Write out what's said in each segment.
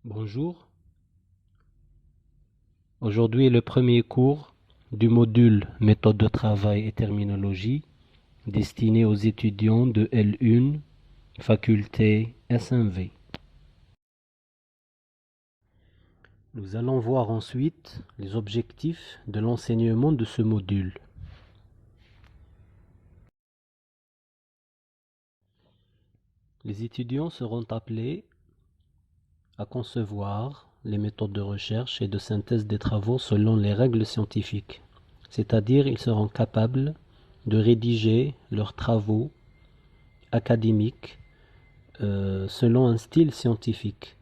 Bonjour, aujourd'hui est le premier cours du module méthode de travail et terminologie destiné aux étudiants de L1, faculté SMV. Nous allons voir ensuite les objectifs de l'enseignement de ce module. Les étudiants seront appelés à concevoir les méthodes de recherche et de synthèse des travaux selon les règles scientifiques, c'est-à-dire ils seront capables de rédiger leurs travaux académiques selon un style scientifique.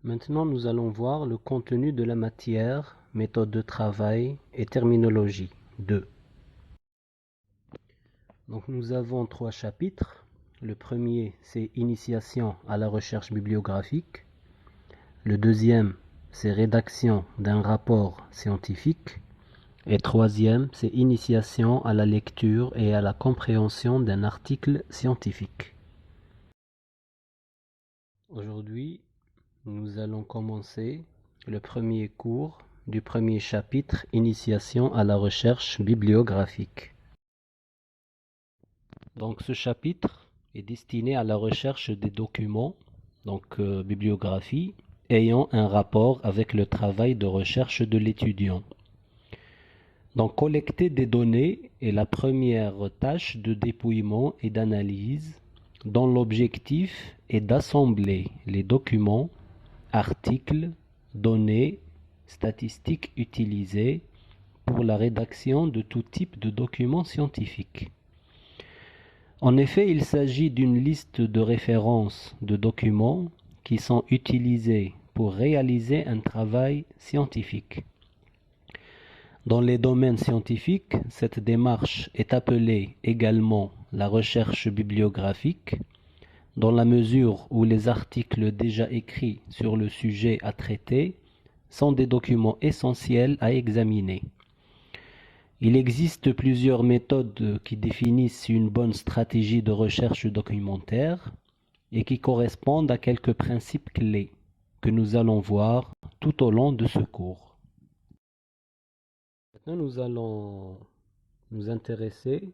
Maintenant, nous allons voir le contenu de la matière, méthode de travail et terminologie 2. Donc nous avons 3 chapitres. Le premier, c'est Initiation à la recherche bibliographique. Le deuxième, c'est Rédaction d'un rapport scientifique. Et troisième, c'est Initiation à la lecture et à la compréhension d'un article scientifique. Aujourd'hui, nous allons commencer le premier cours du premier chapitre, Initiation à la recherche bibliographique. Donc ce chapitre est destiné à la recherche des documents, donc bibliographie, ayant un rapport avec le travail de recherche de l'étudiant. Donc collecter des données est la première tâche de dépouillement et d'analyse dont l'objectif est d'assembler les documents, articles, données, statistiques utilisées pour la rédaction de tout type de documents scientifiques. En effet, il s'agit d'une liste de références de documents qui sont utilisés pour réaliser un travail scientifique. Dans les domaines scientifiques, cette démarche est appelée également la recherche bibliographique, dans la mesure où les articles déjà écrits sur le sujet à traiter sont des documents essentiels à examiner. Il existe plusieurs méthodes qui définissent une bonne stratégie de recherche documentaire et qui correspondent à quelques principes clés que nous allons voir tout au long de ce cours. Maintenant, nous allons nous intéresser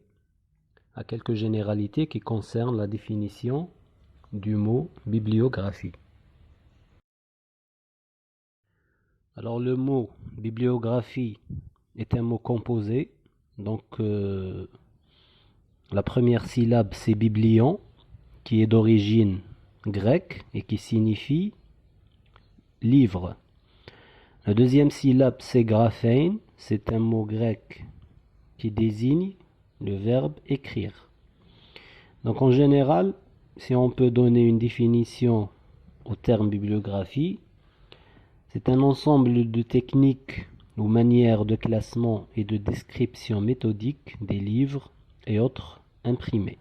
à quelques généralités qui concernent la définition du mot bibliographie. Alors le mot bibliographie est un mot composé, donc la première syllabe c'est biblion, qui est d'origine grecque et qui signifie livre. La deuxième syllabe c'est graphein, c'est un mot grec qui désigne le verbe écrire. Donc en général, si on peut donner une définition au terme bibliographie, c'est un ensemble de techniques ou manières de classement et de description méthodique des livres et autres imprimés.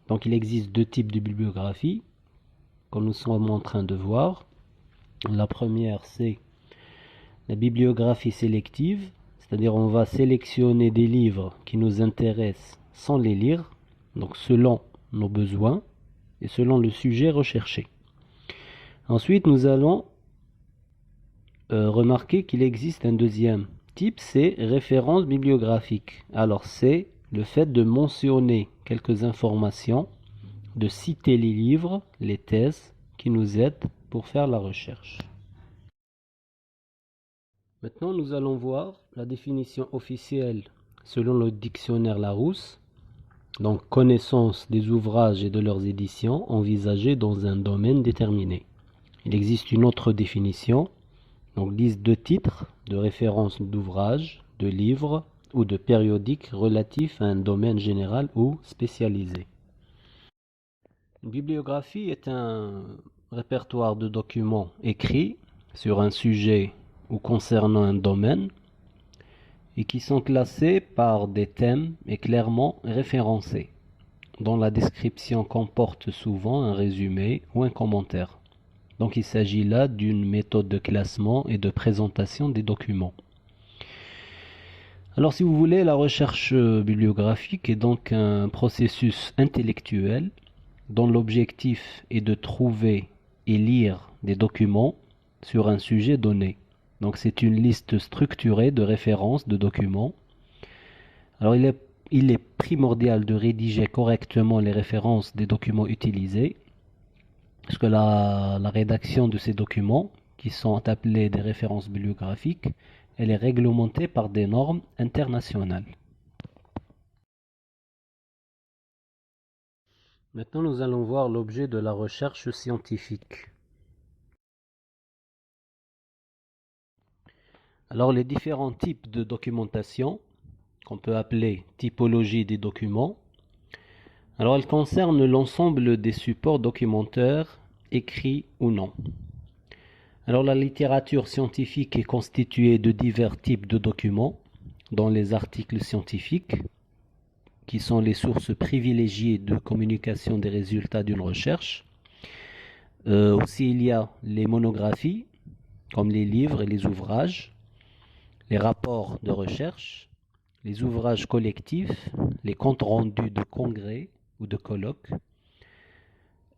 Donc il existe deux types de bibliographie, comme nous sommes en train de voir. La première, c'est la bibliographie sélective, c'est-à-dire on va sélectionner des livres qui nous intéressent sans les lire, donc selon nos besoins et selon le sujet recherché. Ensuite, nous allons remarquer qu'il existe un deuxième type, c'est référence bibliographique. Alors c'est le fait de mentionner quelques informations, de citer les livres, les thèses qui nous aident pour faire la recherche. Maintenant, nous allons voir la définition officielle selon le dictionnaire Larousse. Donc, connaissance des ouvrages et de leurs éditions envisagées dans un domaine déterminé. Il existe une autre définition, donc liste de titres, de références d'ouvrages, de livres ou de périodiques relatifs à un domaine général ou spécialisé. Une bibliographie est un répertoire de documents écrits sur un sujet ou concernant un domaine et qui sont classés par des thèmes et clairement référencés, dont la description comporte souvent un résumé ou un commentaire. Donc il s'agit là d'une méthode de classement et de présentation des documents. Alors, si vous voulez, la recherche bibliographique est donc un processus intellectuel dont l'objectif est de trouver et lire des documents sur un sujet donné. Donc, c'est une liste structurée de références de documents. Alors, il est primordial de rédiger correctement les références des documents utilisés, parce que la rédaction de ces documents, qui sont appelés des références bibliographiques, elle est réglementée par des normes internationales. Maintenant, nous allons voir l'objet de la recherche scientifique. Alors, les différents types de documentation, qu'on peut appeler typologie des documents, alors elles concernent l'ensemble des supports documentaires, écrits ou non. Alors, la littérature scientifique est constituée de divers types de documents, dont les articles scientifiques, qui sont les sources privilégiées de communication des résultats d'une recherche. Aussi, il y a les monographies, comme les livres et les ouvrages, les rapports de recherche, les ouvrages collectifs, les comptes rendus de congrès ou de colloques,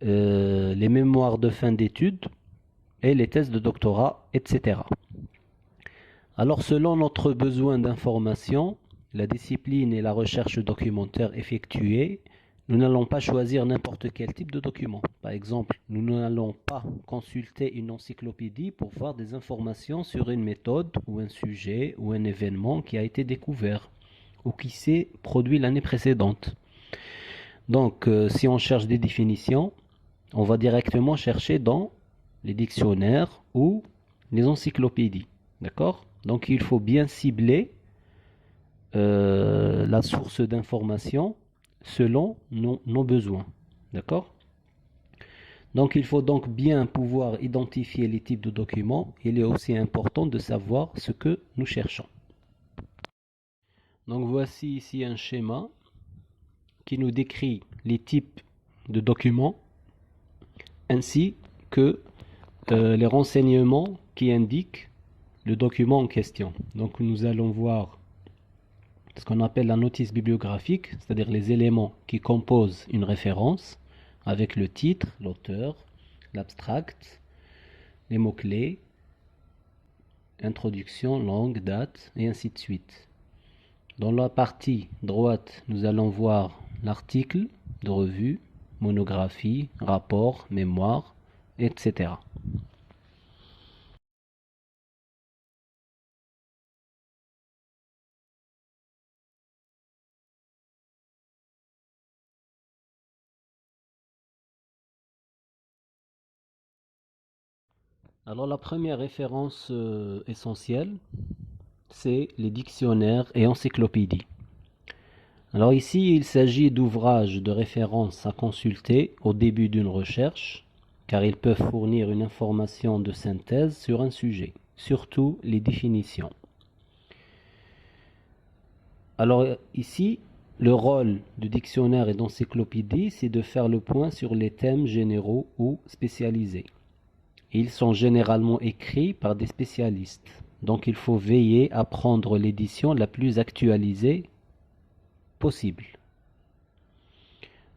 les mémoires de fin d'études et les thèses de doctorat, etc. Alors, selon notre besoin d'information, la discipline et la recherche documentaire effectuée, nous n'allons pas choisir n'importe quel type de document. Par exemple, nous n'allons pas consulter une encyclopédie pour voir des informations sur une méthode ou un sujet ou un événement qui a été découvert ou qui s'est produit l'année précédente. Donc, si on cherche des définitions, on va directement chercher dans les dictionnaires ou les encyclopédies. D'accord? Donc, il faut bien cibler la source d'information selon nos besoins. D'accord? Donc, il faut donc bien pouvoir identifier les types de documents. Il est aussi important de savoir ce que nous cherchons. Donc, voici ici un schéma qui nous décrit les types de documents ainsi que les renseignements qui indiquent le document en question. Donc, nous allons voir ce qu'on appelle la notice bibliographique, c'est-à-dire les éléments qui composent une référence avec le titre, l'auteur, l'abstract, les mots-clés, introduction, langue, date, et ainsi de suite. Dans la partie droite, nous allons voir l'article de revue, monographie, rapport, mémoire, etc. Alors la première référence essentielle, c'est les dictionnaires et encyclopédies. Alors ici, il s'agit d'ouvrages de référence à consulter au début d'une recherche, car ils peuvent fournir une information de synthèse sur un sujet, surtout les définitions. Alors ici, le rôle du dictionnaire et d'encyclopédie, c'est de faire le point sur les thèmes généraux ou spécialisés. Ils sont généralement écrits par des spécialistes, donc il faut veiller à prendre l'édition la plus actualisée possible.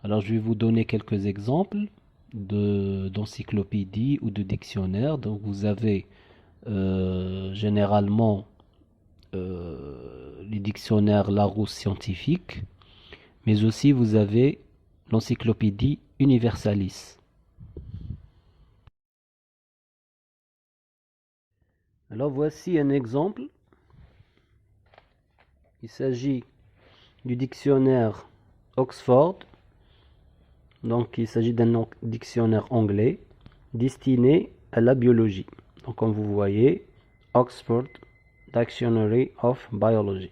Alors je vais vous donner quelques exemples d'encyclopédie ou de dictionnaire. Donc vous avez généralement les dictionnaires Larousse scientifique, mais aussi vous avez l'encyclopédie Universalis. Alors voici un exemple. Il s'agit du dictionnaire Oxford. Donc il s'agit d'un dictionnaire anglais destiné à la biologie. Donc comme vous voyez, Oxford Dictionary of Biology.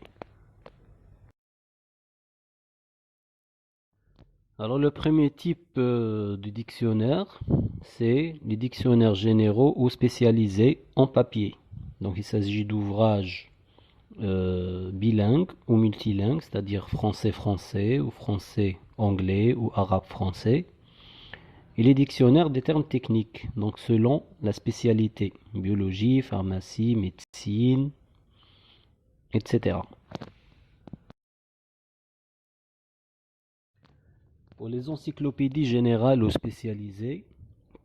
Alors le premier type de dictionnaire, c'est les dictionnaires généraux ou spécialisés en papier. Donc il s'agit d'ouvrages bilingues ou multilingues, c'est-à-dire français-français ou français-anglais ou arabe-français. Et les dictionnaires des termes techniques, donc selon la spécialité, biologie, pharmacie, médecine, etc. Pour les encyclopédies générales ou spécialisées,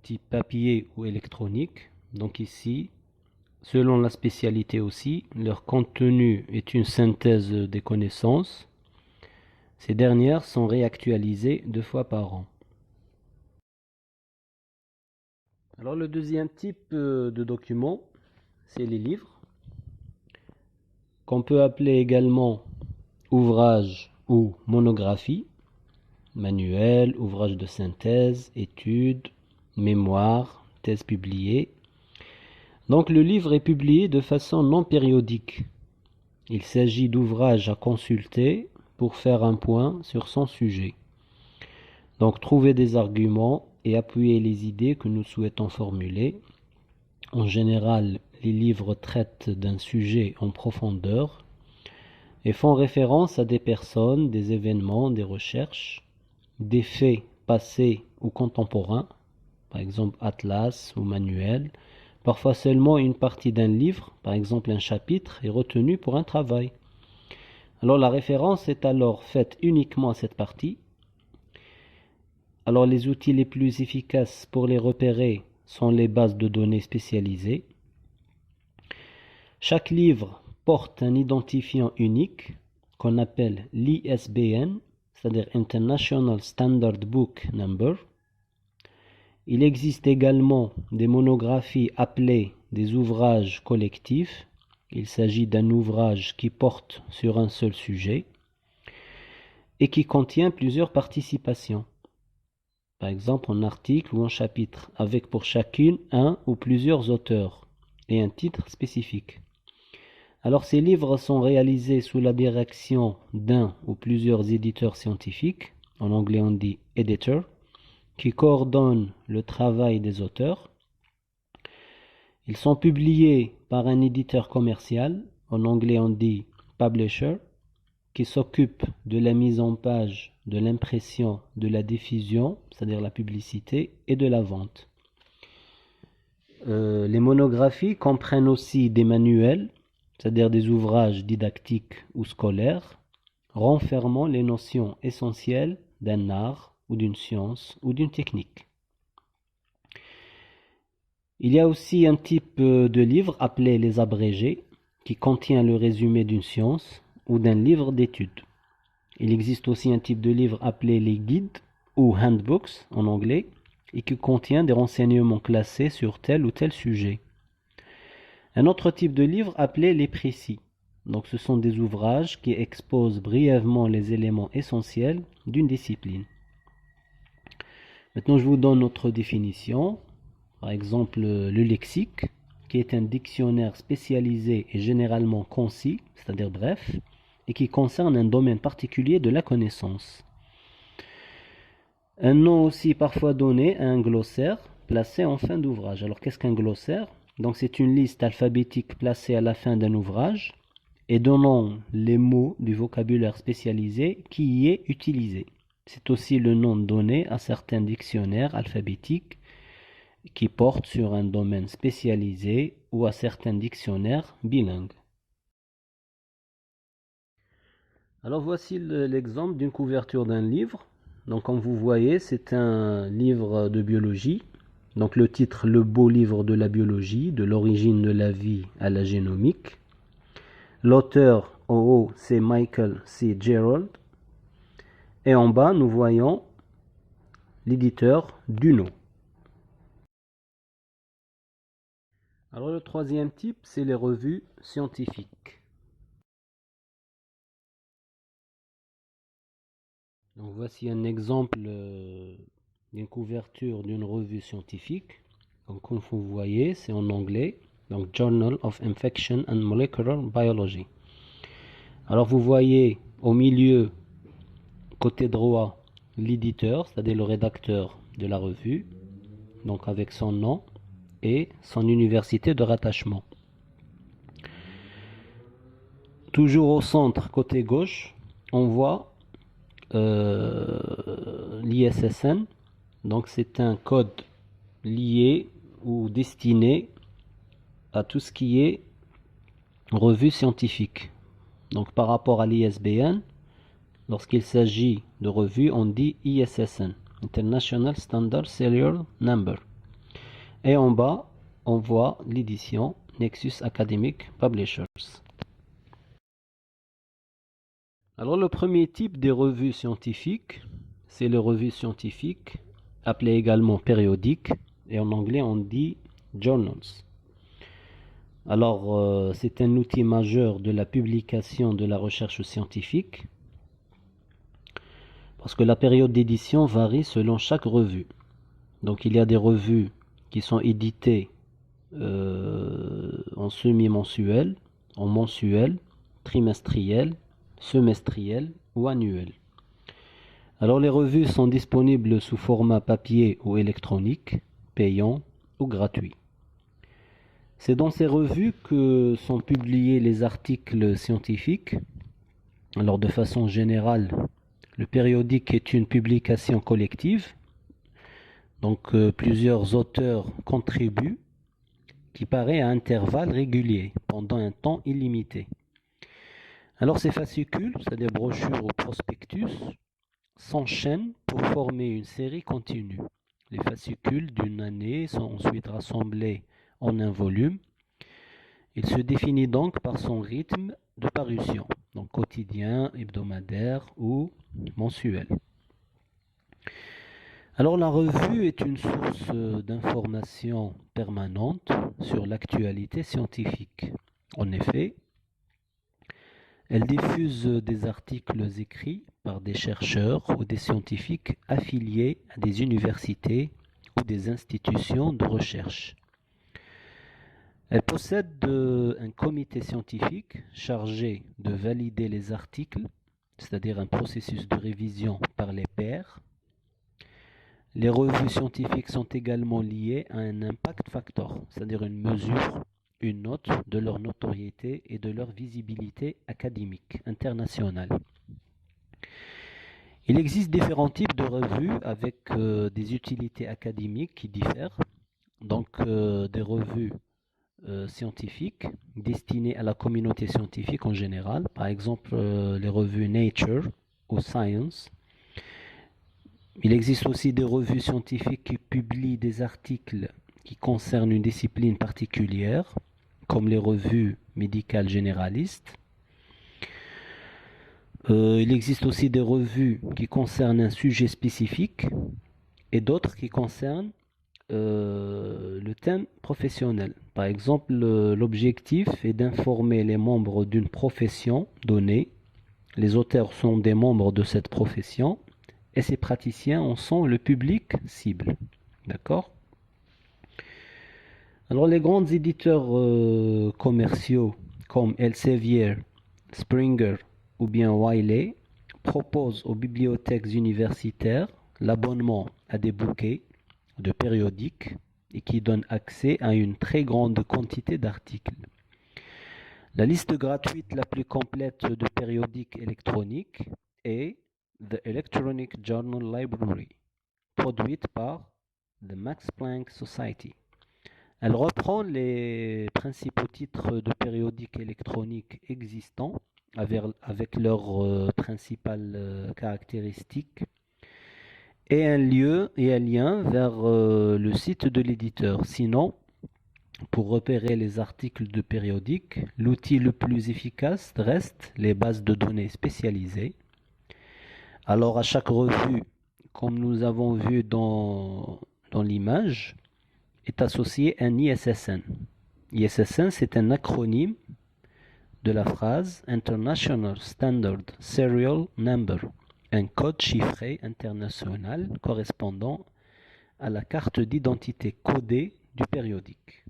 type papier ou électronique, donc ici, selon la spécialité aussi, leur contenu est une synthèse des connaissances. Ces dernières sont réactualisées 2 fois par an. Alors le deuxième type de document, c'est les livres, qu'on peut appeler également ouvrages ou monographies, manuels, ouvrages de synthèse, études, mémoires, thèses publiées. Donc le livre est publié de façon non périodique. Il s'agit d'ouvrages à consulter pour faire un point sur son sujet. Donc trouver des arguments et appuyer les idées que nous souhaitons formuler. En général, les livres traitent d'un sujet en profondeur et font référence à des personnes, des événements, des recherches, des faits passés ou contemporains, par exemple atlas ou manuel. Parfois seulement une partie d'un livre, par exemple un chapitre, est retenue pour un travail. Alors la référence est alors faite uniquement à cette partie. Alors les outils les plus efficaces pour les repérer sont les bases de données spécialisées. Chaque livre porte un identifiant unique qu'on appelle l'ISBN, c'est-à-dire International Standard Book Number. Il existe également des monographies appelées des ouvrages collectifs. Il s'agit d'un ouvrage qui porte sur un seul sujet et qui contient plusieurs participations. Par exemple, un article ou un chapitre, avec pour chacune un ou plusieurs auteurs et un titre spécifique. Alors ces livres sont réalisés sous la direction d'un ou plusieurs éditeurs scientifiques, en anglais on dit editor, qui coordonnent le travail des auteurs. Ils sont publiés par un éditeur commercial, en anglais on dit publisher, qui s'occupe de la mise en page, de l'impression, de la diffusion, c'est-à-dire la publicité, et de la vente. Les monographies comprennent aussi des manuels, c'est-à-dire des ouvrages didactiques ou scolaires, renfermant les notions essentielles d'un art ou d'une science ou d'une technique. Il y a aussi un type de livre appelé les abrégés, qui contient le résumé d'une science ou d'un livre d'études. Il existe aussi un type de livre appelé les guides ou handbooks en anglais, et qui contient des renseignements classés sur tel ou tel sujet. Un autre type de livre appelé les précis. Donc ce sont des ouvrages qui exposent brièvement les éléments essentiels d'une discipline. Maintenant je vous donne notre définition. Par exemple le lexique, qui est un dictionnaire spécialisé et généralement concis, c'est-à-dire bref, et qui concerne un domaine particulier de la connaissance. Un nom aussi parfois donné à un glossaire placé en fin d'ouvrage. Alors qu'est-ce qu'un glossaire? Donc c'est une liste alphabétique placée à la fin d'un ouvrage et donnant les mots du vocabulaire spécialisé qui y est utilisé. C'est aussi le nom donné à certains dictionnaires alphabétiques qui portent sur un domaine spécialisé ou à certains dictionnaires bilingues. Alors voici l'exemple d'une couverture d'un livre. Donc comme vous voyez, c'est un livre de biologie. Donc le titre, le beau livre de la biologie, de l'origine de la vie à la génomique. L'auteur en haut, c'est Michael C. Gerald. Et en bas, nous voyons l'éditeur Duno. Alors le troisième type, c'est les revues scientifiques. Donc voici un exemple d'une couverture d'une revue scientifique. Donc comme vous voyez, c'est en anglais. Donc Journal of Infection and Molecular Biology. Alors vous voyez au milieu, côté droit, l'éditeur, c'est-à-dire le rédacteur de la revue, donc avec son nom et son université de rattachement. Toujours au centre, côté gauche, on voit l'ISSN. Donc c'est un code lié ou destiné à tout ce qui est revue scientifique. Donc par rapport à l'ISBN, Lorsqu'il s'agit de revues, on dit ISSN, International Standard Serial Number. Et en bas, on voit l'édition Nexus Academic Publishers. Alors le premier type des revues scientifiques, c'est les revues scientifiques, appelées également périodiques, et en anglais on dit journals. Alors c'est un outil majeur de la publication de la recherche scientifique, parce que la période d'édition varie selon chaque revue. Donc il y a des revues qui sont éditées en semi-mensuel, en mensuel, trimestriel, semestriel ou annuel. Alors les revues sont disponibles sous format papier ou électronique, payant ou gratuit. C'est dans ces revues que sont publiés les articles scientifiques. Alors de façon générale, le périodique est une publication collective. Donc plusieurs auteurs contribuent, qui paraît à intervalles réguliers, pendant un temps illimité. Alors ces fascicules, c'est-à-dire brochures ou prospectus, s'enchaînent pour former une série continue. Les fascicules d'une année sont ensuite rassemblés en un volume. Il se définit donc par son rythme de parution, donc quotidien, hebdomadaire ou mensuel. Alors la revue est une source d'information permanente sur l'actualité scientifique. En effet, elle diffuse des articles écrits par des chercheurs ou des scientifiques affiliés à des universités ou des institutions de recherche. Elle possède un comité scientifique chargé de valider les articles, c'est-à-dire un processus de révision par les pairs. Les revues scientifiques sont également liées à un impact factor, c'est-à-dire une mesure, une note de leur notoriété et de leur visibilité académique internationale. Il existe différents types de revues avec des utilités académiques qui diffèrent. Donc des revues scientifiques destinées à la communauté scientifique en général, par exemple les revues Nature ou Science. Il existe aussi des revues scientifiques qui publient des articles qui concernent une discipline particulière, comme les revues médicales généralistes. Il existe aussi des revues qui concernent un sujet spécifique et d'autres qui concernent le thème professionnel. Par exemple, l'objectif est d'informer les membres d'une profession donnée. Les auteurs sont des membres de cette profession et ces praticiens en sont le public cible. D'accord? Alors les grands éditeurs commerciaux comme Elsevier, Springer ou bien Wiley proposent aux bibliothèques universitaires l'abonnement à des bouquets de périodiques et qui donnent accès à une très grande quantité d'articles. La liste gratuite la plus complète de périodiques électroniques est The Electronic Journal Library, produite par the Max Planck Society. Elle reprend les principaux titres de périodiques électroniques existants avec leurs principales caractéristiques et un lien vers le site de l'éditeur. Sinon, pour repérer les articles de périodiques, l'outil le plus efficace reste les bases de données spécialisées. Alors à chaque revue, comme nous avons vu dans l'image, est associé un ISSN. ISSN, c'est un acronyme de la phrase International Standard Serial Number, un code chiffré international correspondant à la carte d'identité codée du périodique.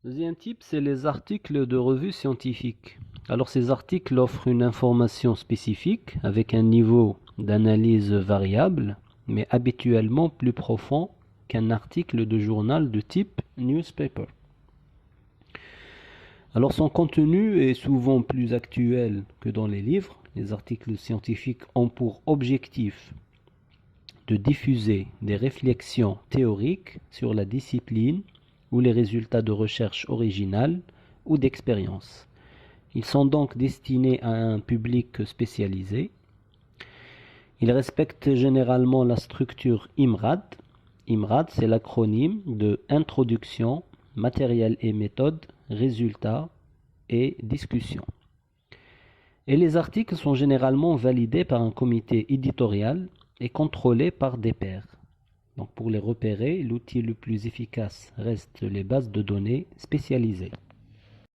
Deuxième type, c'est les articles de revues scientifiques. Alors ces articles offrent une information spécifique avec un niveau d'analyse variable, mais habituellement plus profond qu'un article de journal de type newspaper. Alors son contenu est souvent plus actuel que dans les livres. Les articles scientifiques ont pour objectif de diffuser des réflexions théoriques sur la discipline ou les résultats de recherche originales ou d'expérience. Ils sont donc destinés à un public spécialisé. Ils respectent généralement la structure IMRAD. IMRAD, c'est l'acronyme de Introduction, Matériel et méthode, Résultats et Discussion. Et les articles sont généralement validés par un comité éditorial et contrôlés par des pairs. Donc pour les repérer, l'outil le plus efficace reste les bases de données spécialisées.